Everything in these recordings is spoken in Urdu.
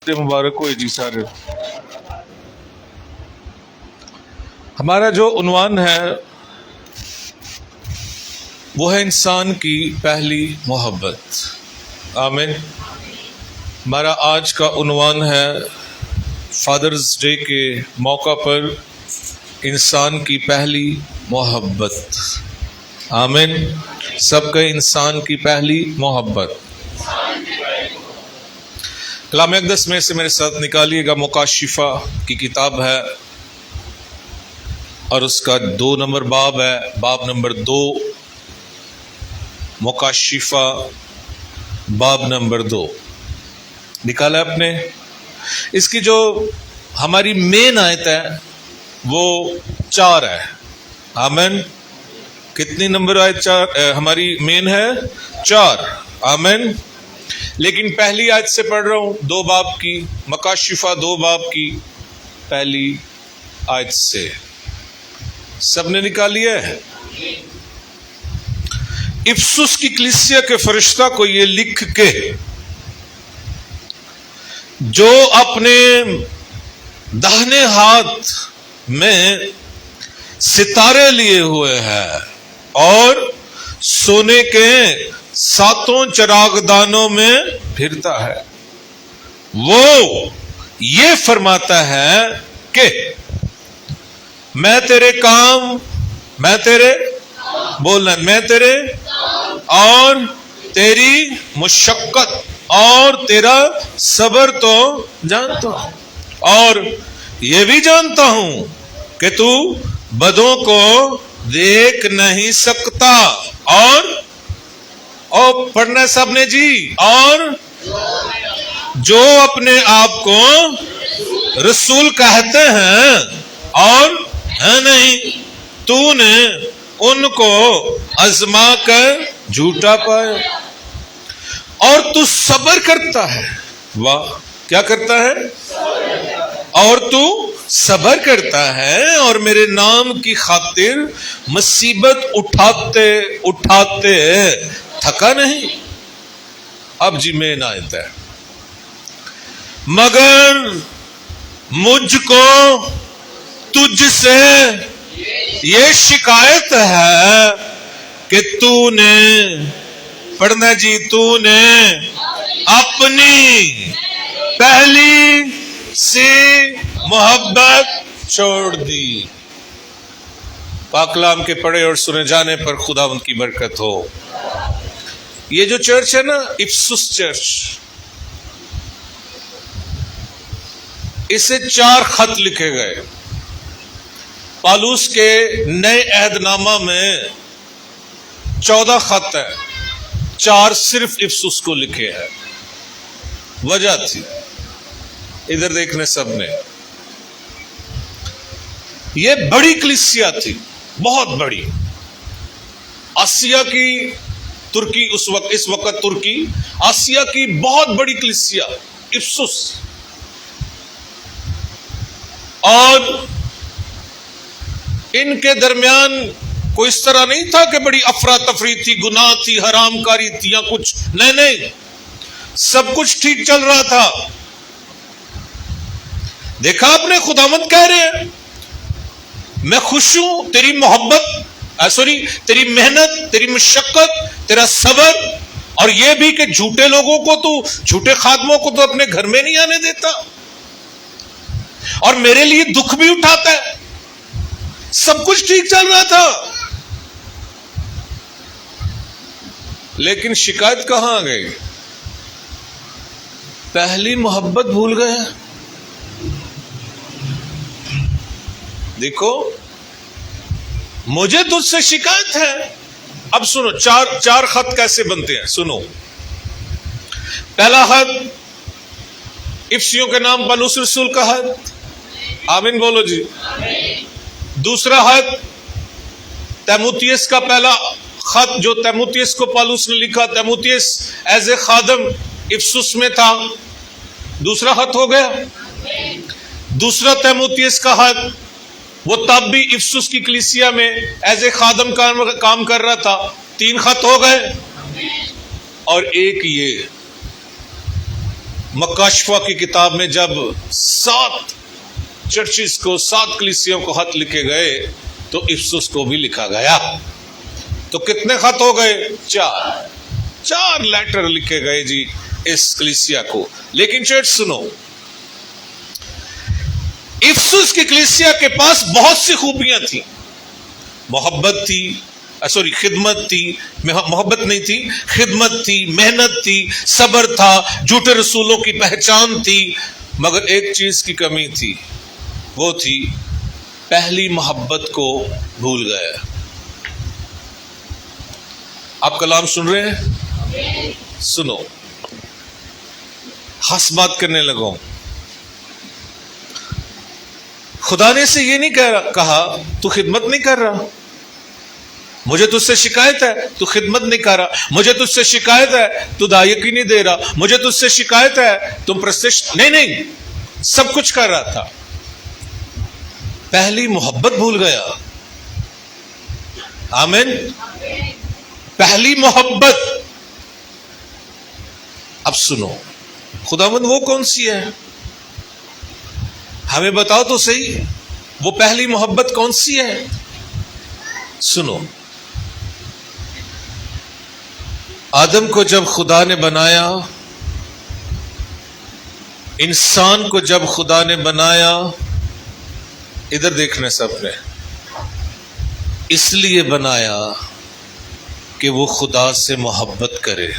مبارک ہو جی سارے۔ ہمارا جو عنوان ہے وہ ہے انسان کی پہلی محبت۔ آمین۔ ہمارا آج کا عنوان ہے فادرز ڈے کے موقع پر انسان کی پہلی محبت۔ آمین۔ سب کا انسان کی پہلی محبت۔ کلام اقدس میں سے میرے ساتھ نکالیے گا، مکاشفہ کی کتاب ہے اور اس کا 2 نمبر باب ہے، باب نمبر 2، مکاشفہ باب نمبر 2 نکالا آپ نے۔ اس کی جو ہماری مین آیت ہے وہ 4 ہے۔ آمین۔ کتنی نمبر آیت؟ 4 ہماری مین ہے 4۔ آمین۔ لیکن پہلی آیت سے پڑھ رہا ہوں 2 باب کی، مکاشفہ 2 باب کی پہلی آیت سے۔ سب نے نکالی ہے؟ افسس کی کلیسیا کے فرشتہ کو یہ لکھ کے، جو اپنے داہنے ہاتھ میں ستارے لیے ہوئے ہیں اور سونے کے 7 چراغ دانوں میں پھرتا ہے، وہ یہ فرماتا ہے کہ میں تیرے بولنا، میں تیرے اور تیری مشقت اور تیرا صبر تو جانتا ہوں، اور یہ بھی جانتا ہوں کہ تو بدوں کو دیکھ نہیں سکتا، اور پڑھنا سب نے جی، اور جو اپنے آپ کو رسول کہتے ہیں اور ہے نہیں، تو نے ان کو آزما کر جھوٹا پایا، اور تو صبر کرتا ہے۔ واہ، کیا کرتا ہے؟ اور تو صبر کرتا ہے اور میرے نام کی خاطر مصیبت اٹھاتے اٹھاتے تھکا نہیں۔ اب جی مین آیت ہے، مگر مجھ کو تجھ سے یہ شکایت ہے کہ تو نے، پڑھنا جی، تو نے اپنی پہلی سی محبت چھوڑ دی۔ پاک کلام کے پڑھے اور سنے جانے پر خدا ان کی برکت ہو۔ یہ جو چرچ ہے نا، افسس چرچ، اسے 4 خط لکھے گئے۔ پالوس کے نئے عہد نامہ میں 14 خط ہے، 4 صرف افسس کو لکھے ہیں۔ وجہ تھی، ادھر دیکھنے سب نے، یہ بڑی کلیسیا تھی، بہت بڑی، آسیا کی، ترکی اس وقت ترکی، آسیا کی بہت بڑی کلیسیا افسس، اور ان کے درمیان کوئی اس طرح نہیں تھا کہ بڑی افراتفری تھی، گناہ تھی، حرام کاری تھی یا کچھ، نہیں، سب کچھ ٹھیک چل رہا تھا۔ دیکھا آپ نے، خداوند کہہ رہے ہیں میں خوش ہوں تیری محبت، تیری محنت، تیری مشقت، تیرا صبر، اور یہ بھی کہ جھوٹے لوگوں کو تو، جھوٹے خادموں کو تو اپنے گھر میں نہیں آنے دیتا، اور میرے لیے دکھ بھی اٹھاتا ہے۔ سب کچھ ٹھیک چل رہا تھا، لیکن شکایت کہاں آ گئی؟ پہلی محبت بھول گئے۔ دیکھو، مجھے تجھ سے شکایت ہے۔ اب سنو، 4 خط کیسے بنتے ہیں، سنو۔ پہلا خط افسیوں کے نام پالوس رسول کا خط، آمین بولو جی۔ دوسرا خط تیموتھیوس کا پہلا خط، جو تیموتھیوس کو پالوس نے لکھا، تیموتھیوس ایز اے خادم افسس میں تھا، دوسرا خط ہو گیا۔ دوسرا تیموتھیوس کا خط، وہ تب بھی افسس کی کلیسیا میں ایز اے خادم کام کر رہا تھا، 3 خط ہو گئے۔ اور ایک یہ مکاشفہ کی کتاب میں جب 7 چرچز کو 7 کلیسیوں کو خط لکھے گئے تو افسس کو بھی لکھا گیا. تو کتنے خط ہو گئے؟ 4 لیٹر لکھے گئے جی اس کلیسیا کو. لیکن چرچ سنو، افسس کی کلیسیا کے پاس بہت سی خوبیاں تھیں. محبت تھی، خدمت تھی، محبت نہیں تھی، خدمت تھی، محنت تھی، صبر تھا، جھوٹے رسولوں کی پہچان تھی. مگر ایک چیز کی کمی تھی، وہ تھی پہلی محبت کو بھول گیا. آپ کلام سن رہے ہیں؟ سنو، خاص بات کرنے لگا. خدا نے سے یہ نہیں کہا تو خدمت نہیں کر رہا، مجھے تجھ سے شکایت ہے تو خدمت نہیں کر رہا، مجھے تجھ سے شکایت ہے تو دائیکی نہیں دے رہا، مجھے تجھ سے شکایت ہے تم پرستش نہیں، سب کچھ کر رہا تھا. پہلی محبت بھول گیا. آمین. پہلی محبت. اب سنو، خداوند وہ کون سی ہے؟ ہمیں بتاؤ تو صحیح، وہ پہلی محبت کون سی ہے؟ سنو، آدم کو جب خدا نے بنایا، انسان کو جب خدا نے بنایا، ادھر دیکھنا سب نے، اس لیے بنایا کہ وہ خدا سے محبت کرے.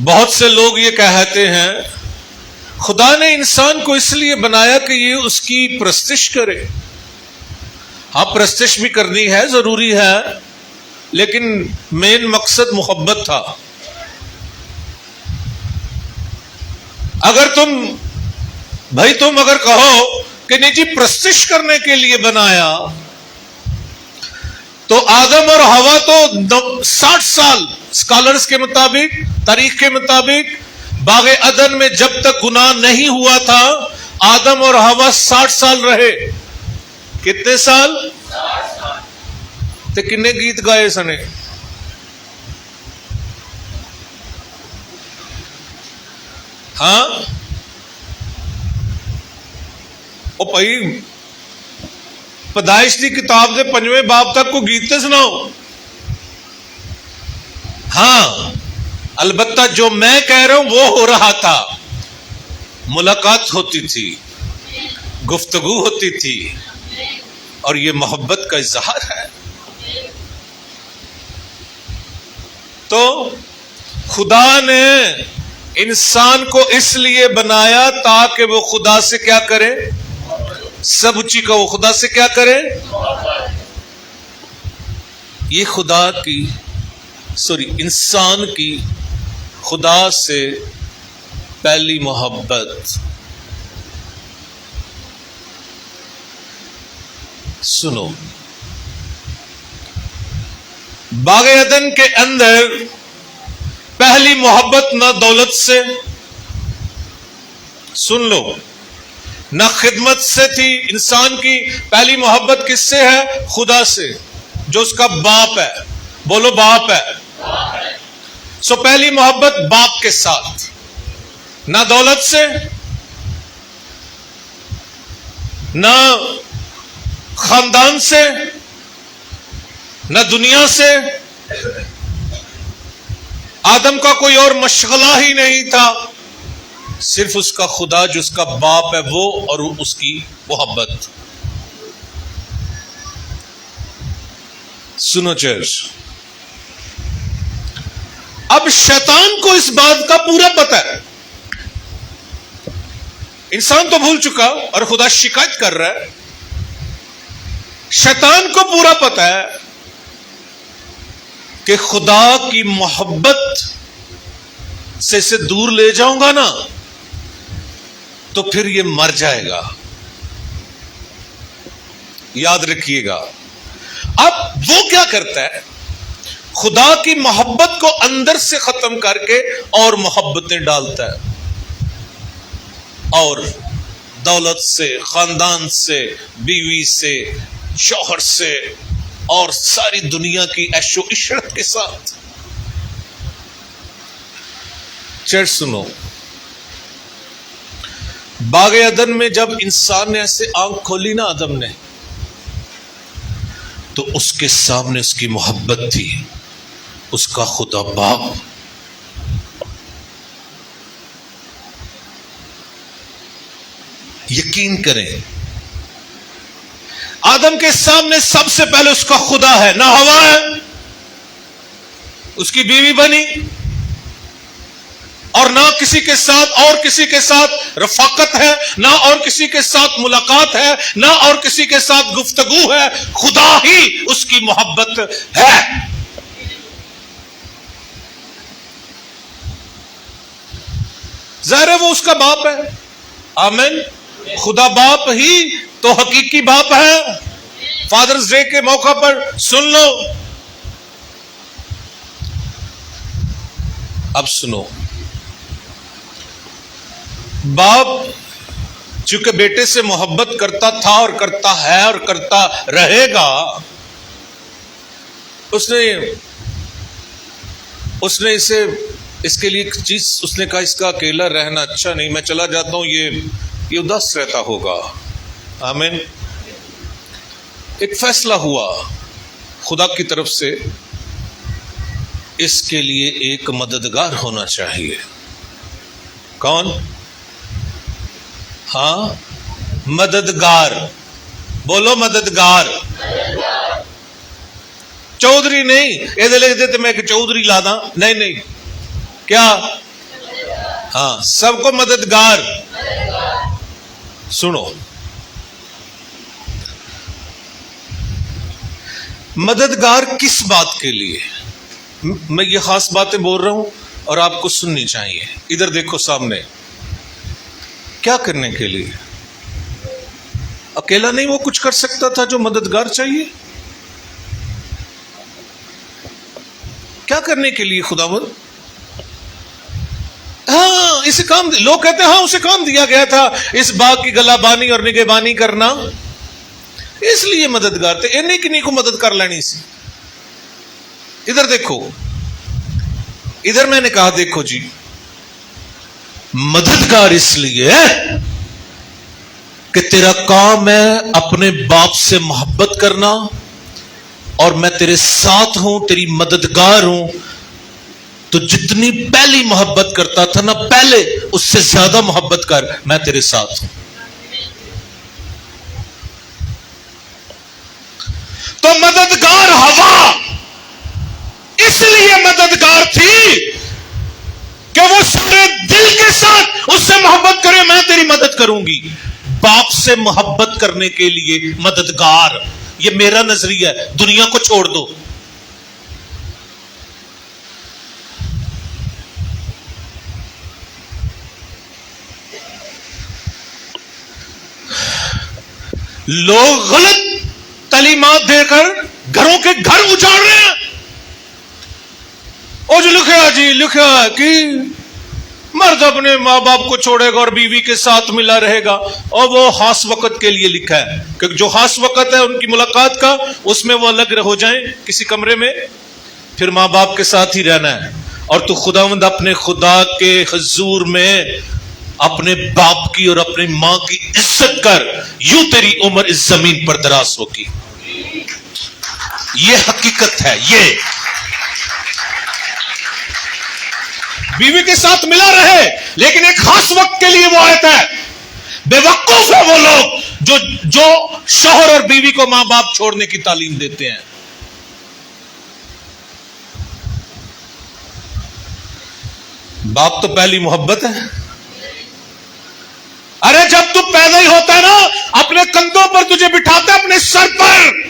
بہت سے لوگ یہ کہتے ہیں خدا نے انسان کو اس لیے بنایا کہ یہ اس کی پرستش کرے. ہاں، پرستش بھی کرنی ہے، ضروری ہے، لیکن مین مقصد محبت تھا. اگر تم اگر کہو کہ نہیں جی پرستش کرنے کے لیے بنایا، تو آدم اور حوا تو 60 سال اسکالرز کے مطابق، تاریخ کے مطابق، باغ عدن میں جب تک گناہ نہیں ہوا تھا آدم اور حوا 60 سال رہے. کتنے سال؟ 60 سال. تے کنے گیت گائے سنے؟ ہاں او بھائی، پیدائش کی کتاب دے 5ویں باب تک کو گیت تے سناؤ. ہاں، البتہ جو میں کہہ رہا ہوں وہ ہو رہا تھا. ملاقات ہوتی تھی، گفتگو ہوتی تھی، اور یہ محبت کا اظہار ہے. تو خدا نے انسان کو اس لیے بنایا تاکہ وہ خدا سے کیا کرے؟ سب اچھی کا وہ خدا سے کیا کرے؟ یہ انسان کی خدا سے پہلی محبت. سنو، باغ عدن کے اندر پہلی محبت نہ دولت سے، سن لو، نہ خدمت سے تھی. انسان کی پہلی محبت کس سے ہے؟ خدا سے، جو اس کا باپ ہے. بولو باپ ہے. سو پہلی محبت باپ کے ساتھ، نہ دولت سے، نہ خاندان سے، نہ دنیا سے. آدم کا کوئی اور مشغلہ ہی نہیں تھا، صرف اس کا خدا جو اس کا باپ ہے وہ، اور اس کی محبت. سنو چرچ، اب شیطان کو اس بات کا پورا پتہ ہے. انسان تو بھول چکا اور خدا شکایت کر رہا ہے. شیطان کو پورا پتہ ہے کہ خدا کی محبت سے اسے دور لے جاؤں گا نا تو پھر یہ مر جائے گا. یاد رکھیے گا. اب وہ کیا کرتا ہے؟ خدا کی محبت کو اندر سے ختم کر کے اور محبتیں ڈالتا ہے، اور دولت سے، خاندان سے، بیوی سے، شوہر سے، اور ساری دنیا کی عیش و عشرت کے ساتھ. چرچ سنو، باغ عدن میں جب انسان نے ایسے آنکھ کھولی نا آدم نے، تو اس کے سامنے اس کی محبت تھی، اس کا خدا باپ. یقین کریں، آدم کے سامنے سب سے پہلے اس کا خدا ہے، نہ ہوا ہے، اس کی بیوی بنی، اور نہ کسی کے ساتھ اور کسی کے ساتھ رفاقت ہے، نہ اور کسی کے ساتھ ملاقات ہے، نہ اور کسی کے ساتھ گفتگو ہے. خدا ہی اس کی محبت ہے. ظاہر ہے وہ اس کا باپ ہے. آمین. خدا باپ ہی تو حقیقی باپ ہے. فادرز ڈے کے موقع پر سن لو. اب سنو، باپ چونکہ بیٹے سے محبت کرتا تھا اور کرتا ہے اور کرتا رہے گا، اس نے اسے اس کے لیے ایک چیز اس نے کہا، اس کا اکیلا رہنا اچھا نہیں، میں چلا جاتا ہوں، یہ اداس رہتا ہوگا. آمین. ایک فیصلہ ہوا خدا کی طرف سے، اس کے لیے ایک مددگار ہونا چاہیے. کون؟ ہاں، مددگار. بولو مددگار. چودھری نہیں. یہ لکھ دیتے میں ایک چودھری لا دا. نہیں، کیا؟ ہاں، سب کو مددگار. سنو، مددگار کس بات کے لیے؟ میں یہ خاص باتیں بول رہا ہوں اور آپ کو سننی چاہیے. ادھر دیکھو سامنے. کیا کرنے کے لیے؟ اکیلا نہیں وہ کچھ کر سکتا تھا، جو مددگار چاہیے. کیا کرنے کے لیے خداوند؟ ہاں، اسے کام لوگ کہتے ہیں ہاں اسے کام دیا گیا تھا اس باغ کی گلہ بانی اور نگہبانی کرنا، اس لیے مددگار تھے. انہیں کنہیں کو مدد کر لینی سی. ادھر دیکھو، ادھر میں نے کہا دیکھو جی، مددگار اس لیے کہ تیرا کام ہے اپنے باپ سے محبت کرنا، اور میں تیرے ساتھ ہوں، تیری مددگار ہوں. تو جتنی پہلی محبت کرتا تھا نا، پہلے اس سے زیادہ محبت کر، میں تیرے ساتھ ہوں. تو مددگار ہوا اس لیے مددگار تھی کہ وہ سارے دل کے ساتھ اس سے محبت کرے، میں تیری مدد کروں گی. باپ سے محبت کرنے کے لیے مددگار. یہ میرا نظریہ ہے، دنیا کو چھوڑ دو. لوگ غلط تعلیمات دے کر گھروں کے گھر اجاڑ رہے ہیں. اور جو لکھا کہ مرد اپنے ماں باپ کو چھوڑے گا اور بیوی کے ساتھ ملا رہے گا، اور وہ خاص وقت کے لیے لکھا ہے کہ جو خاص وقت ہے ان کی ملاقات کا، اس میں وہ الگ ہو جائیں کسی کمرے میں، پھر ماں باپ کے ساتھ ہی رہنا ہے. اور تو خداوند اپنے خدا کے حضور میں اپنے باپ کی اور اپنی ماں کی عزت کر، یوں تیری عمر اس زمین پر دراز ہوگی. یہ حقیقت ہے. یہ بیوی کے ساتھ ملا رہے، لیکن ایک خاص وقت کے لیے وہ آیت ہے. بے وقوف ہے وہ لوگ جو شوہر اور بیوی کو ماں باپ چھوڑنے کی تعلیم دیتے ہیں. باپ تو پہلی محبت ہے. ارے جب تو پیدا ہی ہوتا ہے نا، اپنے کندھوں پر تجھے بٹھاتا ہے، اپنے سر پر،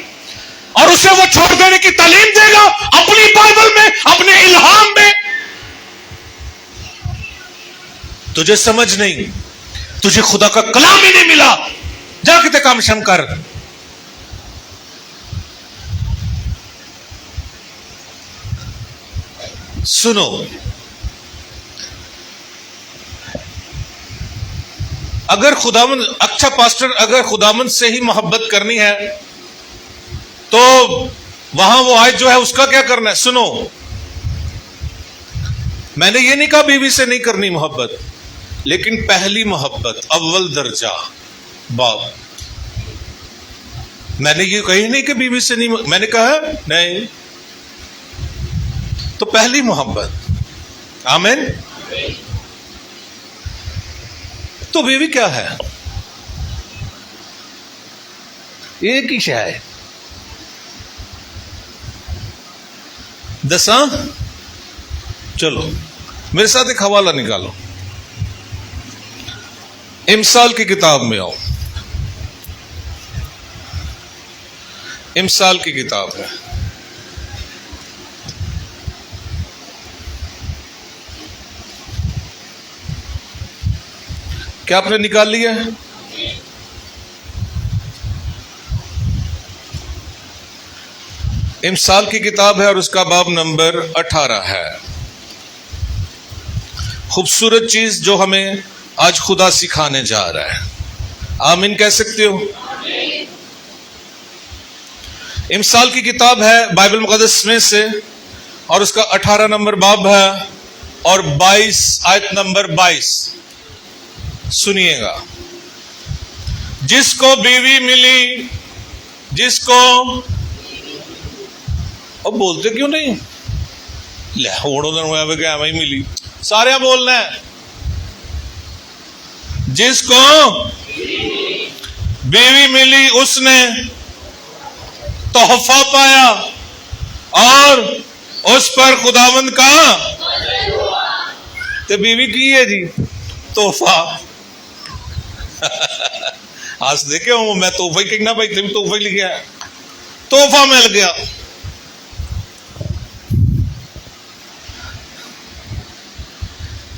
اور اسے وہ چھوڑ دینے کی تعلیم دے گا اپنی بائبل میں، اپنے الہام میں. تجھے سمجھ نہیں، تجھے خدا کا کلام ہی نہیں ملا، جا کے کام شم کر. سنو، اگر خداوند، اچھا پاسٹر، اگر خداوند سے ہی محبت کرنی ہے تو وہاں وہ آیت جو ہے اس کا کیا کرنا ہے؟ سنو، میں نے یہ نہیں کہا بیوی سے نہیں کرنی محبت، لیکن پہلی محبت اول درجہ باب، میں نے یہ کہی نہیں کہ بیوی سے نہیں، میں نے کہا نہیں، تو پہلی محبت۔ آمین۔ تو بیوی کیا ہے؟ ایک ہی شے ہے۔ دساں؟ چلو میرے ساتھ ایک حوالہ نکالو، امثال کی کتاب میں آؤ، امثال کی کتاب میں کیا آپ نے نکال لیا ہے؟ امثال کی کتاب ہے اور اس کا باب نمبر 18 ہے۔ خوبصورت چیز جو ہمیں آج خدا سکھانے جا رہا ہے، آمین کہہ سکتے ہو؟ امثال کی کتاب ہے بائبل مقدس میں سے، اور اس کا 18 نمبر باب ہے اور 22 آیت نمبر 22 سنیے گا۔ جس کو بیوی ملی، جس کو، اب بولتے کیوں نہیں؟ لے ہوڑوں دن ہوا کہ ہمیں ملی، سارے بولنا ہے۔ جس کو بیوی ملی اس نے تحفہ پایا اور اس پر خداوند کا تو بیوی کی ہے جی تحفہ۔ آج دیکھے ہوں میں تحفہ ہی کہنا بھائی، تم تحفہ ہی لکھا ہے، تحفہ مل گیا۔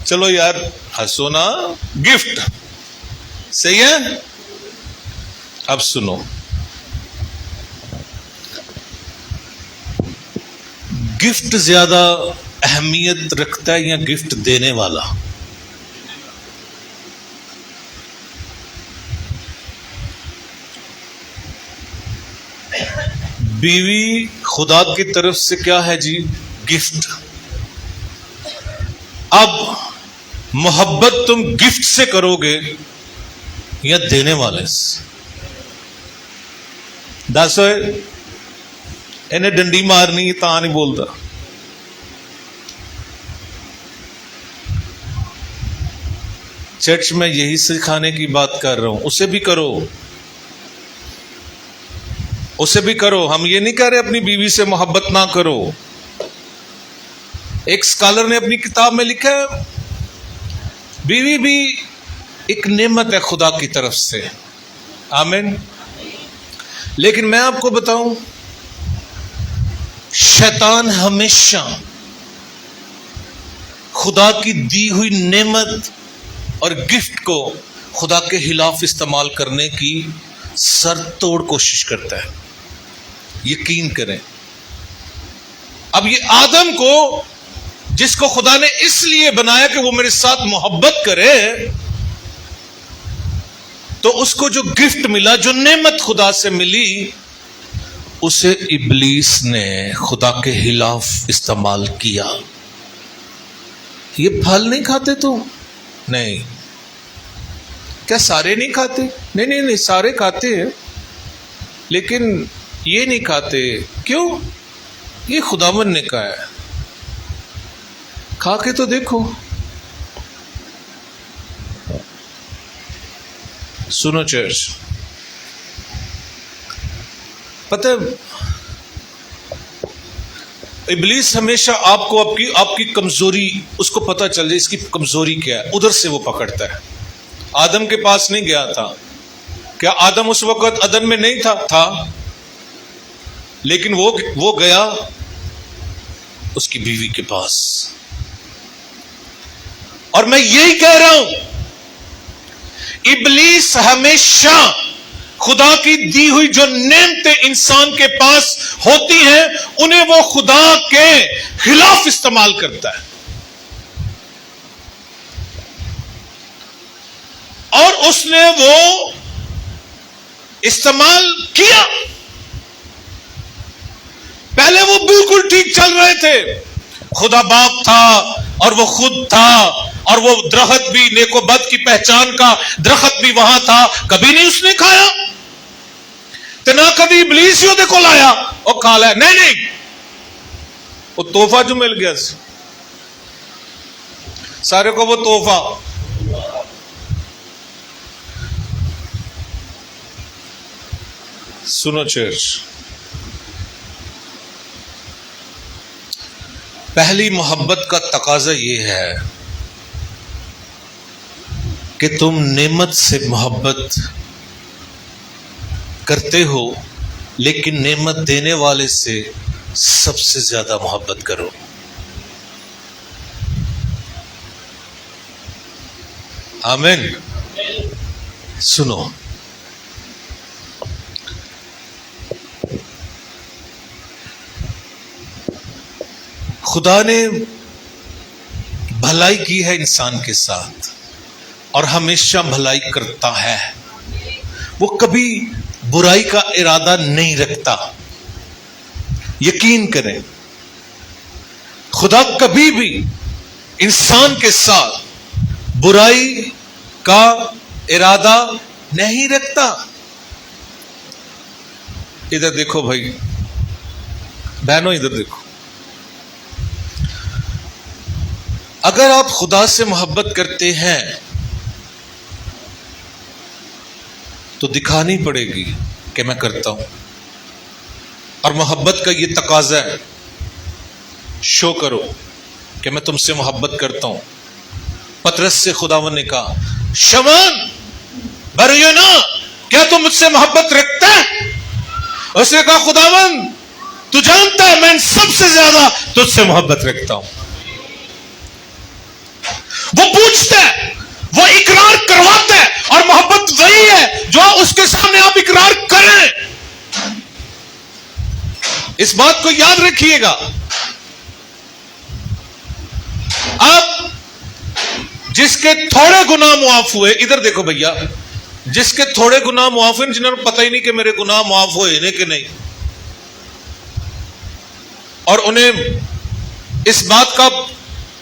چلو یار ہنسو نا، گفٹ صحیح ہے۔ اب سنو، گفٹ زیادہ اہمیت رکھتا ہے یا گفٹ دینے والا؟ بیوی خدا کی طرف سے کیا ہے جی؟ گفٹ۔ اب محبت تم گفٹ سے کرو گے یا دینے والے سے؟ دس ہوئے انہیں ڈنڈی مارنی تا نہیں بولتا۔ چرچ میں یہی سکھانے کی بات کر رہا ہوں، اسے بھی کرو، اسے بھی کرو۔ ہم یہ نہیں کہہ رہے اپنی بیوی سے محبت نہ کرو۔ ایک اسکالر نے اپنی کتاب میں لکھا ہے بیوی بھی ایک نعمت ہے خدا کی طرف سے، آمین۔ لیکن میں آپ کو بتاؤں، شیطان ہمیشہ خدا کی دی ہوئی نعمت اور گفٹ کو خدا کے خلاف استعمال کرنے کی سر توڑ کوشش کرتا ہے، یقین کریں۔ اب یہ آدم کو، جس کو خدا نے اس لیے بنایا کہ وہ میرے ساتھ محبت کرے، تو اس کو جو گفٹ ملا، جو نعمت خدا سے ملی، اسے ابلیس نے خدا کے خلاف استعمال کیا۔ یہ پھل نہیں کھاتے تو نہیں، کیا سارے نہیں کھاتے؟ نہیں، سارے کھاتے ہیں، لیکن یہ نہیں کھاتے۔ کیوں؟ یہ خداوند نے کہا ہے، کھا کے تو دیکھو۔ سنو چرچ، پتہ ابلیس ہمیشہ آپ کو آپ کی کمزوری، اس کو پتہ چل جائے اس کی کمزوری کیا ہے، ادھر سے وہ پکڑتا ہے۔ آدم کے پاس نہیں گیا تھا، کیا آدم اس وقت عدن میں نہیں تھا؟ لیکن وہ گیا اس کی بیوی کے پاس۔ اور میں یہی کہہ رہا ہوں، ابلیس ہمیشہ خدا کی دی ہوئی جو نعمتیں انسان کے پاس ہوتی ہیں، انہیں وہ خدا کے خلاف استعمال کرتا ہے، اور اس نے وہ استعمال کیا۔ پہلے وہ بالکل ٹھیک چل رہے تھے، خدا باپ تھا اور وہ خود تھا، اور وہ درخت بھی نیک و بد کی پہچان کا درخت بھی وہاں تھا، کبھی نہیں اس نے کھایا، تو نہ کبھی ابلیس ہی کو لایا اور کھا لیا، نہیں، وہ تحفہ جو مل گیا سارے کو، وہ تحفہ۔ سنو چرچ، پہلی محبت کا تقاضا یہ ہے کہ تم نعمت سے محبت کرتے ہو، لیکن نعمت دینے والے سے سب سے زیادہ محبت کرو۔ آمین۔ سنو، خدا نے بھلائی کی ہے انسان کے ساتھ اور ہمیشہ بھلائی کرتا ہے، وہ کبھی برائی کا ارادہ نہیں رکھتا۔ یقین کریں، خدا کبھی بھی انسان کے ساتھ برائی کا ارادہ نہیں رکھتا۔ ادھر دیکھو بھائی بہنوں، ادھر دیکھو، اگر آپ خدا سے محبت کرتے ہیں تو دکھانی پڑے گی کہ میں کرتا ہوں، اور محبت کا یہ تقاضا ہے، شو کرو کہ میں تم سے محبت کرتا ہوں۔ پطرس سے خداوند نے کہا، شمعون بریونا، کیا تم مجھ سے محبت رکھتا ہے؟ اس نے کہا، خداوند تو جانتا ہے میں سب سے زیادہ تجھ سے محبت رکھتا ہوں۔ وہ پوچھتا ہے، وہ اقرار کرواتا ہے، اور محبت وہی ہے جو اس کے سامنے آپ اقرار کریں۔ اس بات کو یاد رکھیے گا۔ آپ جس کے تھوڑے گناہ معاف ہوئے، ادھر دیکھو بھیا، جس کے تھوڑے گناہ معاف ہوئے، جنہوں نے پتہ ہی نہیں کہ میرے گناہ معاف ہوئے کہ نہیں، اور انہیں اس بات کا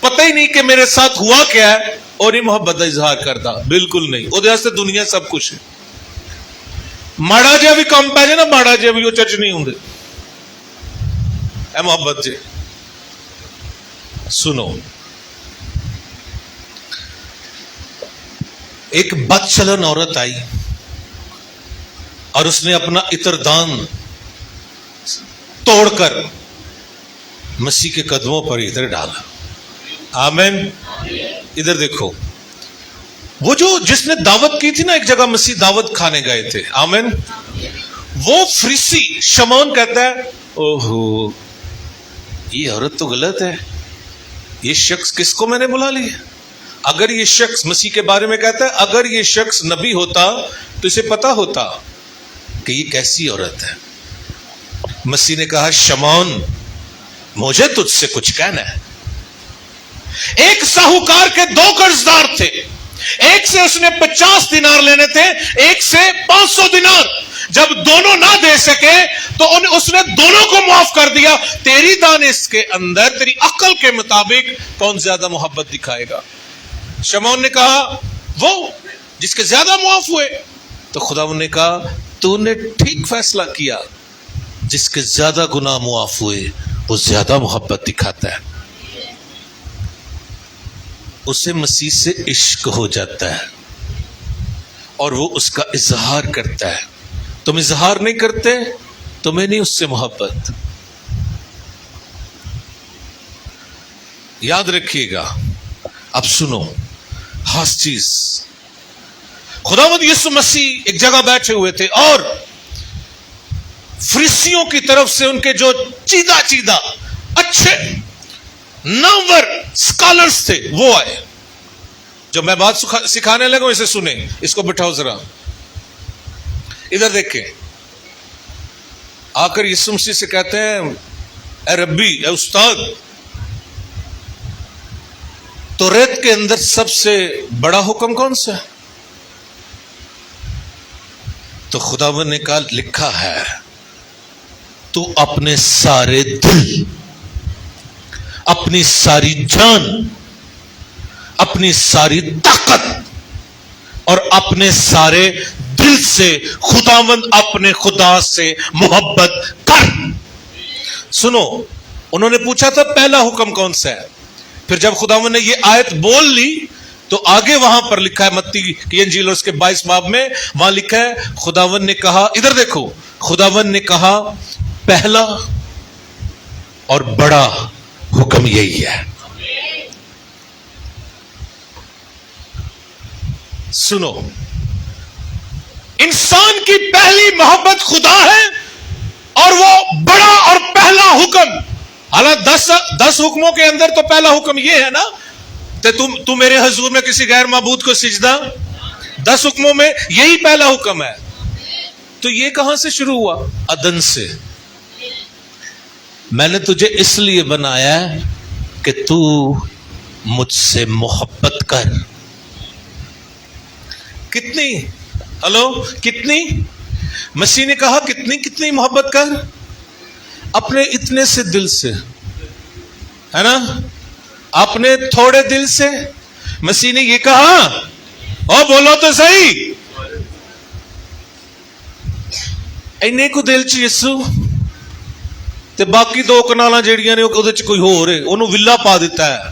پتہ ہی نہیں کہ میرے ساتھ ہوا کیا ہے، اور نہیں محبت کا اظہار کرتا، بالکل نہیں۔ وہ سے دنیا سب کچھ ہے، ماڑا جہا بھی کام پہ جائے نا، ماڑا جہا بھی وہ چرچ نہیں ہوں اے محبت جی۔ سنو، ایک بد چلن عورت آئی اور اس نے اپنا عطردان توڑ کر مسیح کے قدموں پر ادھر ڈالا۔ آمین۔ ادھر دیکھو، وہ جس نے دعوت کی تھی نا، ایک جگہ مسیح دعوت کھانے گئے تھے، آمین، وہ فریسی شمعون کہتا ہے، اوہو یہ عورت تو غلط ہے، یہ شخص کس کو میں نے بلا لیا؟ اگر یہ شخص مسیح کے بارے میں کہتا ہے، اگر یہ شخص نبی ہوتا تو اسے پتا ہوتا کہ یہ کیسی عورت ہے۔ مسیح نے کہا، شمعون مجھے تجھ سے کچھ کہنا ہے۔ ایک ساہوکار کے 2 قرضدار تھے، ایک سے اس نے 50 دینار لینے تھے، ایک سے 500 دینار۔ جب دونوں نہ دے سکے تو اس نے دونوں کو معاف کر دیا۔ تیری دانش کے اندر، تیری عقل کے مطابق کون زیادہ محبت دکھائے گا؟ شمعون نے کہا، وہ جس کے زیادہ معاف ہوئے۔ تو خداوند نے کہا، تو نے ٹھیک فیصلہ کیا، جس کے زیادہ گناہ معاف ہوئے وہ زیادہ محبت دکھاتا ہے، اسے مسیح سے عشق ہو جاتا ہے اور وہ اس کا اظہار کرتا ہے۔ تم اظہار نہیں کرتے، تمہیں نہیں اس سے محبت۔ یاد رکھیے گا۔ اب سنو خاص چیز، خداوند یسوع مسیح ایک جگہ بیٹھے ہوئے تھے اور فریسیوں کی طرف سے ان کے جو چیدہ اچھے نامور اسکالرز تھے وہ آئے۔ جو میں بات سکھانے لگا اسے سنیں، اس کو بٹھاؤ ذرا، ادھر دیکھیں۔ آ کر یسوع مسیح سے کہتے ہیں، اے ربی، اے استاد، توریت کے اندر سب سے بڑا حکم کون سا ہے؟ تو خداوند نے کہا، لکھا ہے تو اپنے سارے دل، اپنی ساری جان، اپنی ساری طاقت اور اپنے سارے دل سے خداوند اپنے خدا سے محبت کر۔ سنو، انہوں نے پوچھا تھا پہلا حکم کون سا ہے، پھر جب خداوند نے یہ آیت بول لی تو آگے وہاں پر لکھا ہے متی کی انجیل اس کے 22 باب میں، وہاں لکھا ہے خداوند نے کہا، ادھر دیکھو، خداوند نے کہا پہلا اور بڑا حکم یہی ہے۔ سنو، انسان کی پہلی محبت خدا ہے اور وہ بڑا اور پہلا حکم، حالانکہ 10 حکموں کے اندر تو پہلا حکم یہ ہے نا کہ تم میرے حضور میں کسی غیر معبود کو سجدہ، 10 حکموں میں یہی پہلا حکم ہے۔ تو یہ کہاں سے شروع ہوا؟ عدن سے۔ میں نے تجھے اس لیے بنایا ہے کہ تو مجھ سے محبت کر۔ کتنی؟ ہلو، کتنی؟ مسیح نے کہا کتنی محبت کر؟ اپنے اتنے سے دل سے، ہے نا، اپنے تھوڑے دل سے۔ مسیح نے یہ کہا، او بولو تو صحیح، اینے کو دل چ یسو تے باقی 2 کنالاں جیڑیاں نے وہ کوئی ہور ہے، انہوں ولا پا دیتا ہے،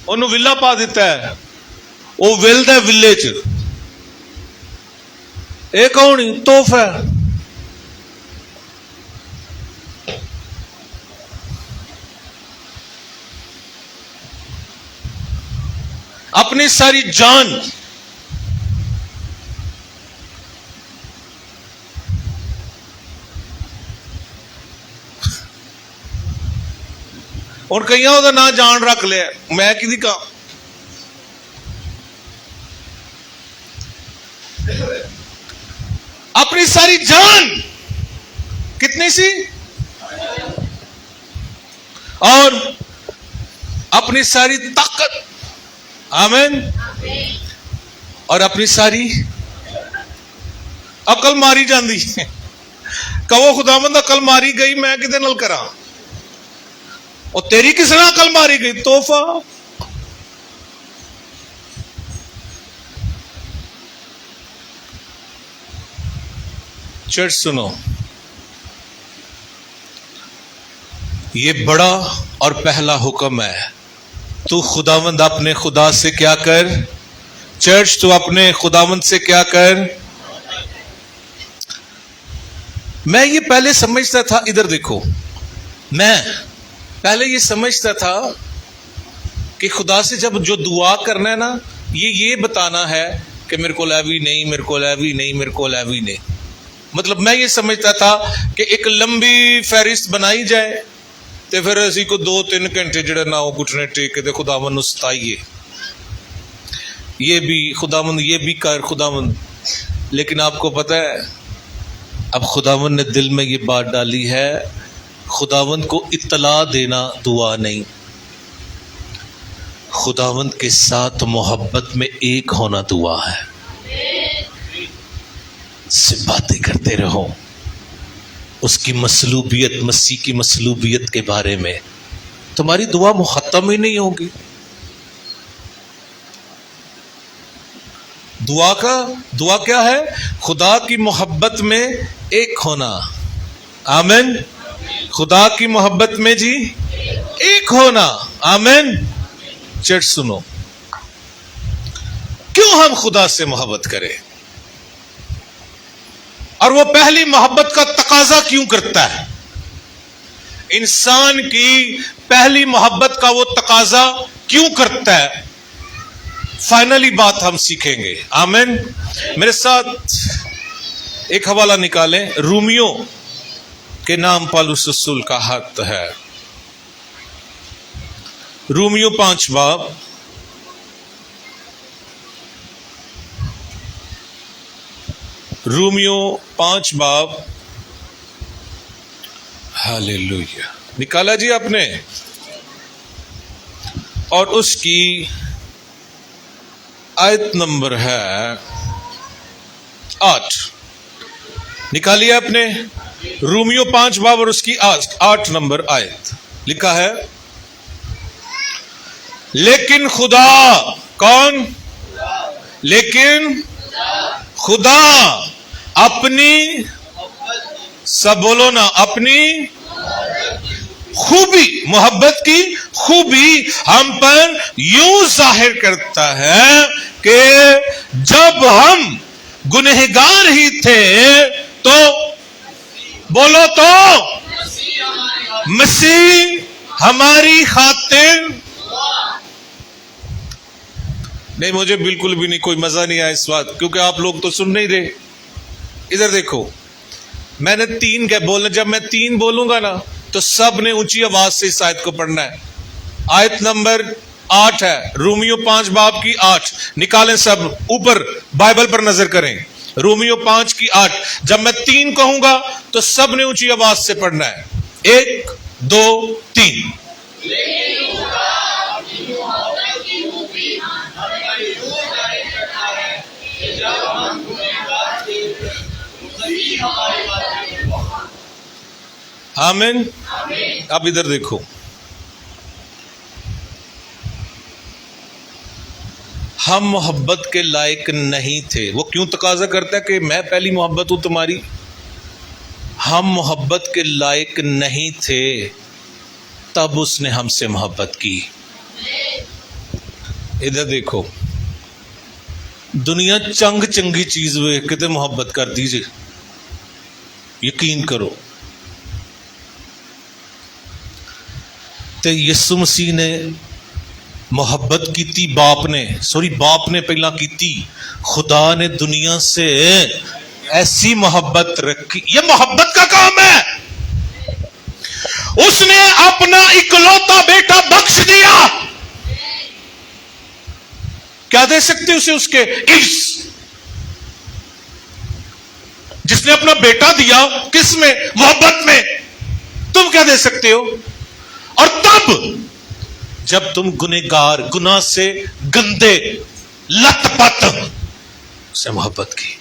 انہوں ولا پا دیتا ہے، وہ ولدا ہے ولے چ۔ یہ کون ہی تحفہ ہے۔ اپنی ساری جان، اور کئی وہ نہ جان رکھ لیا، میں کی کہا اپنی ساری جان، کتنی سی؟ اور اپنی ساری طاقت، آمین، اور اپنی ساری عقل ماری جاندی۔ کہو خداوند عقل ماری گئی، میں کدے نال کراں؟ اور تیری کس نے عقل ماری گئی؟ تحفہ۔ چرچ سنو، یہ بڑا اور پہلا حکم ہے، تو خداوند اپنے خدا سے کیا کر؟ چرچ تو اپنے خداوند سے کیا کر؟ میں یہ پہلے سمجھتا تھا، ادھر دیکھو، میں پہلے یہ سمجھتا تھا کہ خدا سے جب جو دعا کرنا ہے نا، یہ بتانا ہے کہ میرے کو لیوی نہیں، میرے کو لیوی نہیں، میرے کو لیوی نہیں۔ مطلب میں یہ سمجھتا تھا کہ ایک لمبی فہرست بنائی جائے تے پھر اسی کو 2-3 گھنٹے جڑا نہ ہو گھٹنے ٹیک کے خداوند نو ستائیے، یہ بھی خداوند، یہ بھی کر خداوند۔ لیکن آپ کو پتہ ہے اب خداوند نے دل میں یہ بات ڈالی ہے، خداوند کو اطلاع دینا دعا نہیں، خداوند کے ساتھ محبت میں ایک ہونا دعا ہے۔ سے باتیں کرتے رہو اس کی مصلوبیت، مسیح کی مصلوبیت کے بارے میں، تمہاری دعا مختم ہی نہیں ہوگی۔ دعا کیا ہے؟ خدا کی محبت میں ایک ہونا، آمین، خدا کی محبت میں جی ایک ہونا، آمین۔ چرچ سنو، کیوں ہم خدا سے محبت کریں اور وہ پہلی محبت کا تقاضا کیوں کرتا ہے؟ انسان کی پہلی محبت کا وہ تقاضا کیوں کرتا ہے؟ فائنلی بات ہم سیکھیں گے، آمین۔ میرے ساتھ ایک حوالہ نکالیں، رومیو کے نام پالوس رسول کا خط ہے، رومیو 5 باب، رومیو 5 باب، ہاللیلویا، نکالا جی آپ نے؟ اور اس کی آیت نمبر ہے 8۔ نکالیے اپنے رومیو 5 باب اور اس کی 8 نمبر آیت. لکھا ہے لیکن خدا کون؟ لیکن خدا اپنی سب بولو نا اپنی خوبی، محبت کی خوبی ہم پر یوں ظاہر کرتا ہے کہ جب ہم گنہگار ہی تھے تو بولو تو مسیح ہماری خاطر. نہیں مجھے بالکل بھی نہیں، کوئی مزہ نہیں آیا اس بات، کیونکہ آپ لوگ تو سن نہیں رہے. ادھر دیکھو، میں نے 3 کیا بولنا، جب میں 3 بولوں گا نا تو سب نے اونچی آواز سے اس آیت کو پڑھنا ہے. آیت نمبر 8 ہے، رومیو 5 باب کی 8. نکالیں سب، اوپر بائبل پر نظر کریں. رومیو 5 کی 8. جب میں 3 کہوں گا تو سب نے اونچی آواز سے پڑھنا ہے. 1 2 3. آمین. اب ادھر دیکھو، ہم محبت کے لائق نہیں تھے. وہ کیوں تقاضا کرتا ہے کہ میں پہلی محبت ہوں تمہاری؟ ہم محبت کے لائق نہیں تھے، تب اس نے ہم سے محبت کی. ادھر دیکھو، دنیا چنگی چیز ہوئے کہتے محبت کر دیجئے، یقین کرو. تے یسوع مسیح نے محبت کی تھی، باپ نے پہلا کی تھی. خدا نے دنیا سے ایسی محبت رکھی، یہ محبت کا کام ہے. اس نے اپنا اکلوتا بیٹا بخش دیا. کیا دے سکتے اسے اس کے عرض؟ جس نے اپنا بیٹا دیا کس میں؟ محبت میں. تم کیا دے سکتے ہو؟ اور تب جب تم گنہگار، گناہ سے گندے، لت پت، سے محبت کی.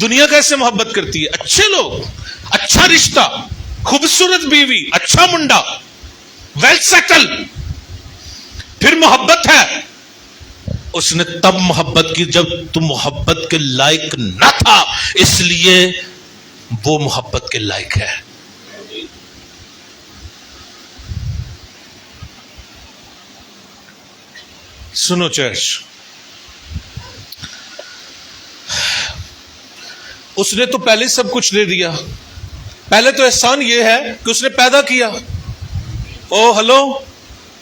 دنیا کیسے محبت کرتی ہے؟ اچھے لوگ، اچھا رشتہ، خوبصورت بیوی، اچھا منڈا، ویل سیٹل، پھر محبت ہے. اس نے تب محبت کی جب تم محبت کے لائق نہ تھا، اس لیے وہ محبت کے لائق ہے. سنو چرچ، اس نے تو پہلے سب کچھ دے دیا. پہلے تو احسان یہ ہے کہ اس نے پیدا کیا. او ہلو،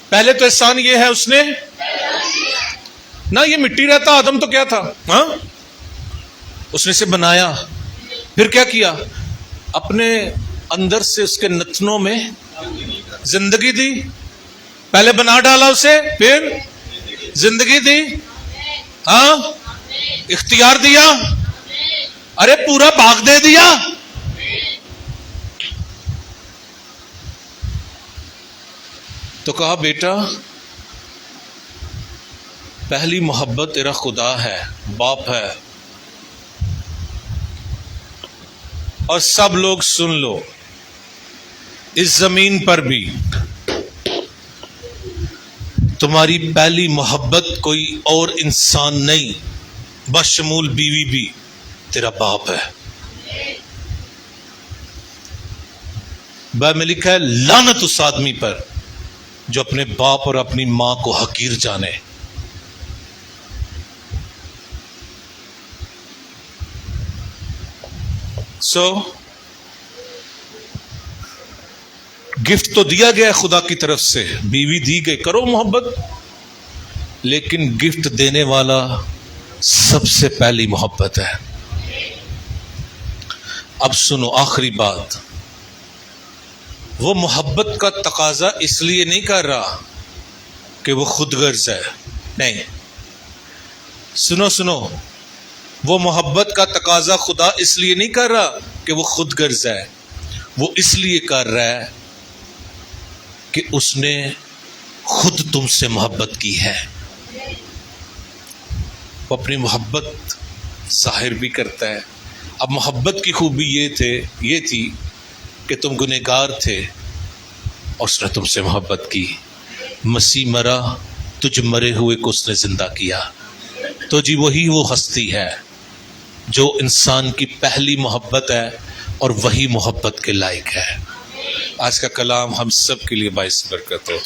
پہلے تو احسان یہ ہے اس نے نہ، یہ مٹی رہتا آدم تو کیا تھا؟ ہاں، اس نے اسے بنایا، پھر کیا کیا؟ اپنے اندر سے اس کے نتنوں میں زندگی دی. پہلے بنا ڈالا اسے، پھر زندگی دی. ہاں، اختیار دیا، ارے پورا باغ دے دیا. تو کہا بیٹا، پہلی محبت تیرا خدا ہے، باپ ہے. اور سب لوگ سن لو، اس زمین پر بھی تمہاری پہلی محبت کوئی اور انسان نہیں، بشمول بیوی بھی تیرا باپ ہے. بائبل میں لکھا ہے لعنت اس آدمی پر جو اپنے باپ اور اپنی ماں کو حقیر جانے. گفٹ تو دیا گیا خدا کی طرف سے، بیوی دی گئی، کرو محبت، لیکن گفٹ دینے والا سب سے پہلی محبت ہے. اب سنو آخری بات، وہ محبت کا تقاضا اس لیے نہیں کر رہا کہ وہ خود غرض ہے، نہیں. سنو، وہ محبت کا تقاضا خدا اس لیے نہیں کر رہا کہ وہ خود غرض ہے، وہ اس لیے کر رہا ہے کہ اس نے خود تم سے محبت کی ہے. وہ اپنی محبت ظاہر بھی کرتا ہے. اب محبت کی خوبی یہ تھی کہ تم گنہگار تھے اور اس نے تم سے محبت کی. مسیح مرا، تجھ مرے ہوئے کو اس نے زندہ کیا. تو جی وہی وہ ہستی ہے جو انسان کی پہلی محبت ہے اور وہی محبت کے لائق ہے. آج کا کلام ہم سب کے لیے باعث برکت ہو.